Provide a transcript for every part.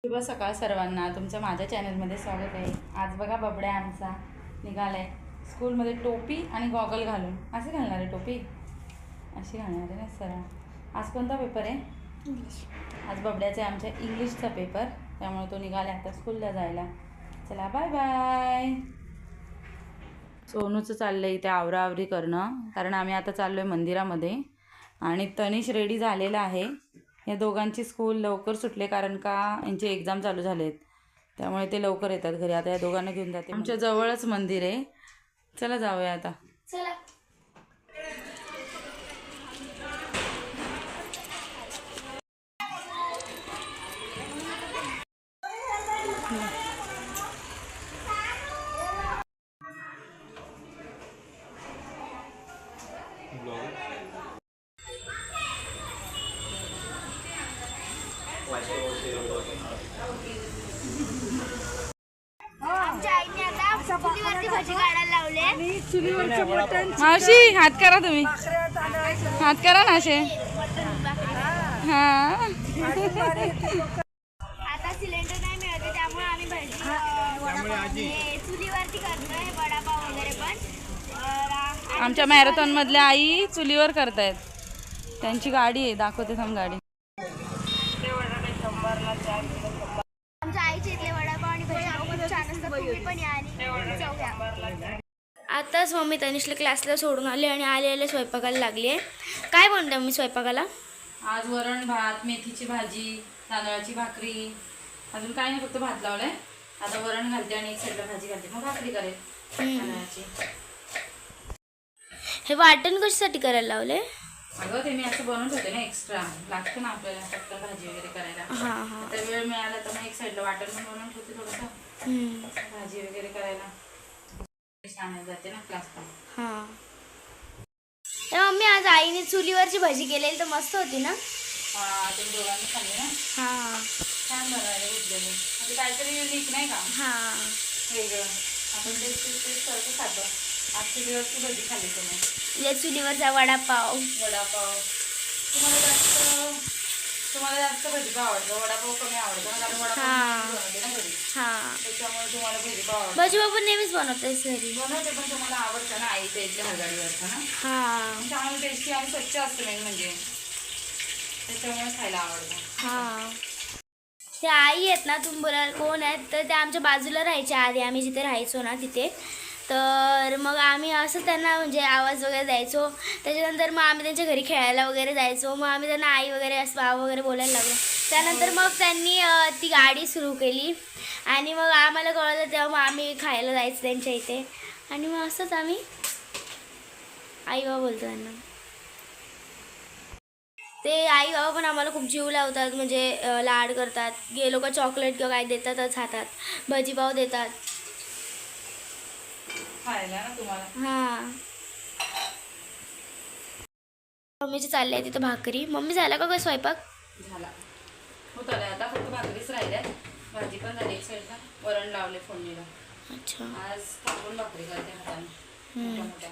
शुभ सकाळ सर्वांना, तुमचं माझ्या चॅनलमध्ये स्वागत आहे. आज बघा बबड्या आमचा निघालाय स्कूलमध्ये टोपी आणि गॉगल घालून. असे घालणार आहे टोपी, अशी घालणार आहे ना सरळ. आज कोणता पेपर आहे? इंग्लिश. आज बबड्याचा आहे आमच्या इंग्लिशचा पेपर, त्यामुळे तो निघाला आता स्कूलला जायला. चला बाय बाय. सोनूचं चाललं आहे इथे आवराआवरी करणं, कारण आम्ही आता चाललो आहे मंदिरामध्ये. आणि तनिष रेडी झालेला आहे. या दोघांची स्कूल लवकर सुटले कारण का यांचे एक्झाम चालू झाले आहेत, त्यामुळे ते लवकर येतात घरी. आता या दोघांना घेऊन जाते. आमच्या जवळच मंदिर आहे, चला जाऊया आता. चला. भाजी काढायला लावले. मावशी हात करा, तुम्ही हात करा ना असे. हा, आता सिलेंडर नाही मिळत त्यामुळे आम्ही भाजी चुलीवरती करतोय, वडापाव वगैरे. पण आमच्या मॅरेथॉन मधल्या आई चुलीवर करतायत. त्यांची गाडी आहे, दाखवते थांब गाडी. आमच्या आईचे इथले वडापाव आणि भजी खूप छान असतात. तुम्ही पण या आणि जाऊया. आताच मम्मी तनिषला क्लासला सोडून आले आणि आले स्वयंपाकाला लागली आहे. काय बनवते मम्मी स्वयंपाकाला? आज वरण भात, मेथीची भाजी, तांदळाची भाकरी, अजून काय नाही, फक्त भात लावलाय. आता वरण घालते आणि एक साईडला भाजी घालते, मग भाकरी करेल तांदळाची. हे वाटण कशासाठी करायला लावले? अगं ते मी असं बनवून ठेवते ना, एक्स्ट्रा लागतं ना आपल्याला फक्त भाजी वगैरे करायला. तर वेळ मिळाला तर मग एक साईडला वाटण पण बनवून ठेवते थोडंसं, भाजी वगैरे करायला छान जाते ना क्लासला. मम्मी आज आईने चुलीवरची भाजी केलेली तर मस्त होती ना? हा, ते दोघांनी खाल्ली ना. छान बनवायला उद्याने, म्हणजे काहीतरी युनिक नाही का, वेगळं. आपण तेच सारखं खातो. आज चुलीवरची भाजी खाल्ली तुम्ही. चुलीवरचा वडापाव. तुम्हाला जास्त भजीपाव आवडतं, वडापाव कमी आवडतं ना, कारण वडापाव बनवते ना घरी. त्याच्यामुळे तुम्हाला भजीपाव आवडतं. भजीपाव पण नेहमीच बनवतेस घरी? बनवते, पण तुम्हाला आवडतं ना आईच्या इथल्या हरगाडीवरचं ना. चांगलं टेस्टी आणि स्वच्छ असतं मेन म्हणजे, त्याच्यामुळे खायला आवडतं. ते आई आहेत ना, तुम्ही बोलाल कोण आहेत, तर ते आमच्या बाजूला राहायच्या आधी, आम्ही जिथे राहायचो ना तिथे. तर मग आम्ही असं त्यांना म्हणजे आवाज वगैरे द्यायचो. त्याच्यानंतर मग आम्ही त्यांच्या घरी खेळायला वगैरे जायचो. मग आम्ही त्यांना आई वगैरे असं बाबा वगैरे बोलायला लागलो. त्यानंतर मग त्यांनी ती गाडी सुरू केली आणि मग आम्हाला कळलं, तेव्हा मग आम्ही खायला जायचं त्यांच्या इथे. आणि मग असंच आम्ही आई बाबा बोलतो त्यांना. ते आई बाबा पण आम्हाला खूप जीव लावतात, म्हणजे लाड करतात. गेलो का चॉकलेट किंवा काय देतातच हातात, भजीपाव देतात खायला ना तुम्हाला. मम्मीचे चालले आहे तिथं भाकरी. मम्मी झाला का स्वयंपाक? झाला, होत आलाय आता, फक्त भाकरीच राहिल्या. भाजी पण झाली एक साईडला, वरण लावले फोडणीला. अच्छा. आज थांबून भाकरी करते हाताने मोठ्या.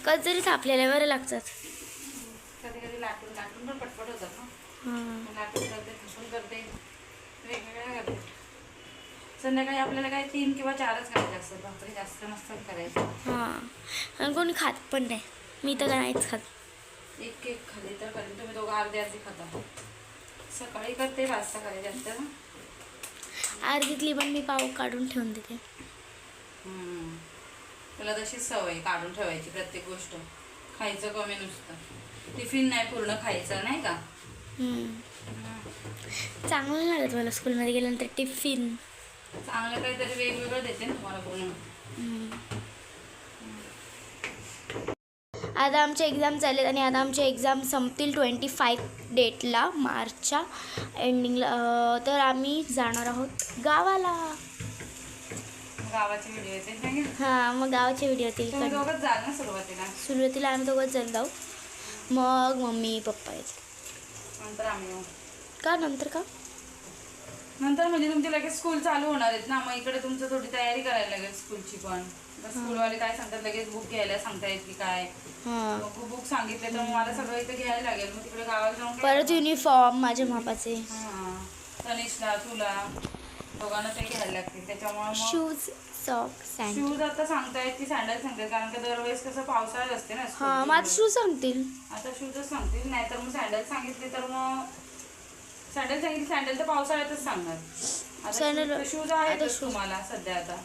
कधीतरी थापलेल्या बरं लागतात. कधी कधी लाटून पण पटपट होतात ना. लाटून करते, थापून करते, वेगवेगळ्या करते. संध्याकाळी आपल्याला काय 3 किंवा 4च करायचे असतात, भाकरी जास्त नसतात करायचं. आणि कोणी खात पण नाही, मी तर नाहीच खात. एक खाली तर करेन, तुम्ही दोघं अर्धे खाता. सकाळी करते, वाजता करायचे असतं ना. अर्धीतली पण मी पाव काढून ठेवून देते. तुला तशीच सवय काढून ठेवायची प्रत्येक गोष्ट. खायचं कमी नुसतं, टिफिन नाही पूर्ण खायचं नाही का. चांगलं लागत मला स्कूलमध्ये गेल्यानंतर टिफिन. चांगलं काहीतरी वेगवेगळं देते ना तुम्हाला पूर्ण. आता आमचे एक्झाम चालले आहेत आणि आता आमचे एक्झाम संपतील 25 डेटला, मार्चच्या एंडिंगला. तर आम्ही जाणार आहोत गावाला. गावाचे व्हिडिओ येते. मग गावाचे व्हिडिओ येतील. दोघंच जाल ना सुरुवातीला आम्ही दोघंच जण जाऊ, मग मम्मी पप्पा येतील. नंतर आम्ही का? नंतर का? नंतर म्हणजे तुमची लगेच स्कूल चालू होणार आहेत ना, मग इकडे तुमचं थोडी तयारी करायला लागेल स्कूलची पण. स्कूलवाले काय सांगतात लगेच बुक घ्यायला सांगतायत की काय, हां मग बुक सांगितले तर मग मला सगळं इथे घ्यायला लागेल. मग तिकडे गावाला जाऊन परत युनिफॉर्म माझ्या मापाचे, हां तनिषला तुला दोघांना ते घ्यायला लागतील. त्याच्यामुळे मग शूज सॉक्स सँडल. शूज आता सांगतायत की सँडल सांगतायत, कारण की दरवेळेस कसं पावसाळ्यात असते ना school हां ची. माझं शूज सांगतील. आता शूजच सांगतील, नाहीतर मग सँडल सांगितले तर मग सँडल सांगितली, सँडल तर पावसाळ्यातच सांगणार. Sandal- आता शूज आहेतच तुम्हाला सध्या. आता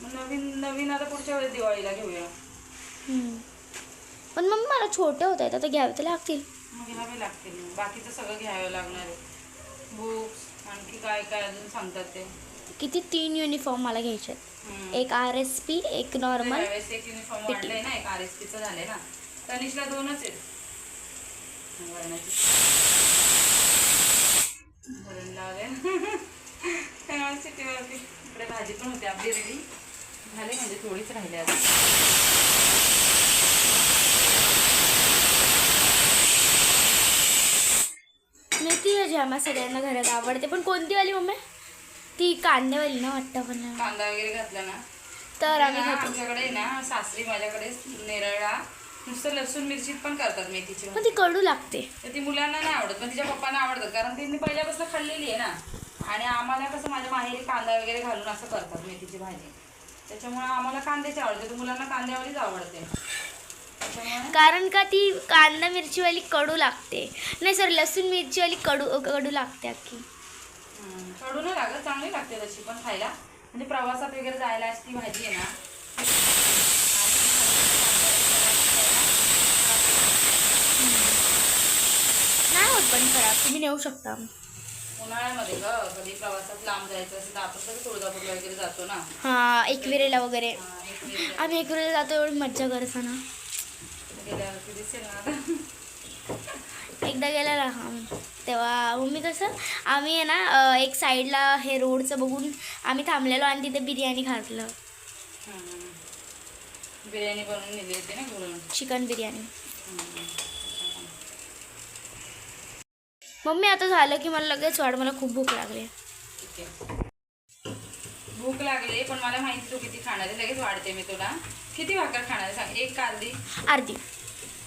मग नवीन नवीन आता पुढच्या वेळेस दिवाळीला घेऊया. पण मग मला छोटे होत आहेत, आता घ्यावे तर लागतील. मग घ्यावे लागतील. मग बाकीचं सगळं घ्यावं लागणार आहे, बुक्स आणखी काय काय अजून सांगतात ते. किती 3 युनिफॉर्म मला घ्यायचे आहेत. एक RSP, एक नॉर्मल. त्यावेळेस एक युनिफॉर्म वाढलंय ना, एक RSPचं झालंय ना. तनिषला 2च आहेत वरणाची. भरून लावेल सिटीवरती. इकडे भाजी पण होती आपली रेडी झाली, म्हणजे थोडीच राहिली आता. मेथी भाजी आम्हा सगळ्यांना घरात आवडते, पण कोणती वाली मम्मी? ती कांदेवाली ना वाटतं. पण कांदा वगैरे घातला ना तर आम्ही ना, खातो. आमच्याकडे ना सासरी माझ्याकडे नेरळा नुसतं लसूण मिरची पण करतात मेथीची पण भाजी. ती कडू लागते. तर ती मुलांना नाही आवडत, पण तिच्या पप्पांना आवडतात, कारण त्यांनी पहिल्यापासून खाल्लेली आहे ना. आणि आम्हाला कसं माझ्या माहेरी कांदा वगैरे घालून असं करतात मेथीची भाजी, त्याच्यामुळे आम्हाला कांद्याची आवडते, तर मुलांना कांद्यावालीच आवडते. त्याच्यामुळे कारण का ती कांदा मिरचीवाली कडू लागते. नाही सर, लसूण मिरचीवाली कडू लागते अख्खी. कडू नाही लागत, चांगली लागते तशी पण खायला. म्हणजे प्रवासात वगैरे जायला अशी भाजी आहे ना. नाही होत पण खराब, तुम्ही नेऊ शकता. उन्हाळ्यामध्ये कधी प्रवासात लांब जायचं असेल तर आपण कसं तुळजापूरला वगैरे जातो ना. हां एकविरेला वगैरे. एक आम्ही एकविरेला जातो, एवढी मज्जा करतो ना. गेल्यावरती दिसेल ना आता. एकदा गेला ना तेव्हा मम्मी कसं आम्ही आहे ना एक साईडला हे रोडचं बघून आम्ही थांबलेलो आणि तिथे बिर्याणी खाल्लं. बिर्याणी बनवून नेली होती ना घरून, चिकन बिर्याणी. मम्मी आता झालं की मला लगेच वाढ, मला खूप भूक लागली. ठीक आहे. भूक लागली, पण मला माहिती तू किती खाणार आहे, लगेच वाढते मी तुला. किती भाकर खाणार आहे सांग, एक का अर्धी? अर्धी.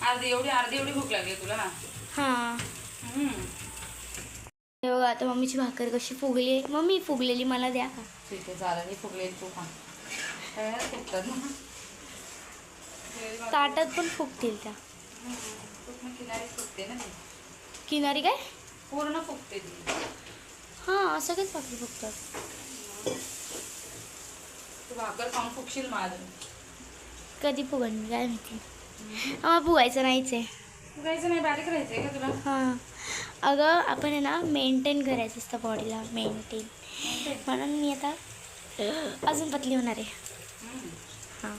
अर्धी एवढी भूक लागली तुला? हां हे बघा आता मम्मीची भाकर कशी फुगली आहे. मम्मी फुगलेली मला द्या का? ठीक आहे चालेल, ही फुगलेली तू खा. काय फुगतात ना ताटात पण फुगतील त्या. किनारी फुगते ना ती, किनारी काय पूर्ण फुगते ती. हां सगळेच भाकरी फुगतात. तू भाकर खाऊन फुगशील माझं. कधी फुगण काय माहिती. आम्हाला फुगायचं नाहीच आहे. फुगायचं नाही, बारीक राहायचं आहे का तुला? हां अगं आपण आहे ना मेंटेन करायचं असतं बॉडीला, मेंटेन. म्हणून मी आता अजून पतली होणार आहे. हां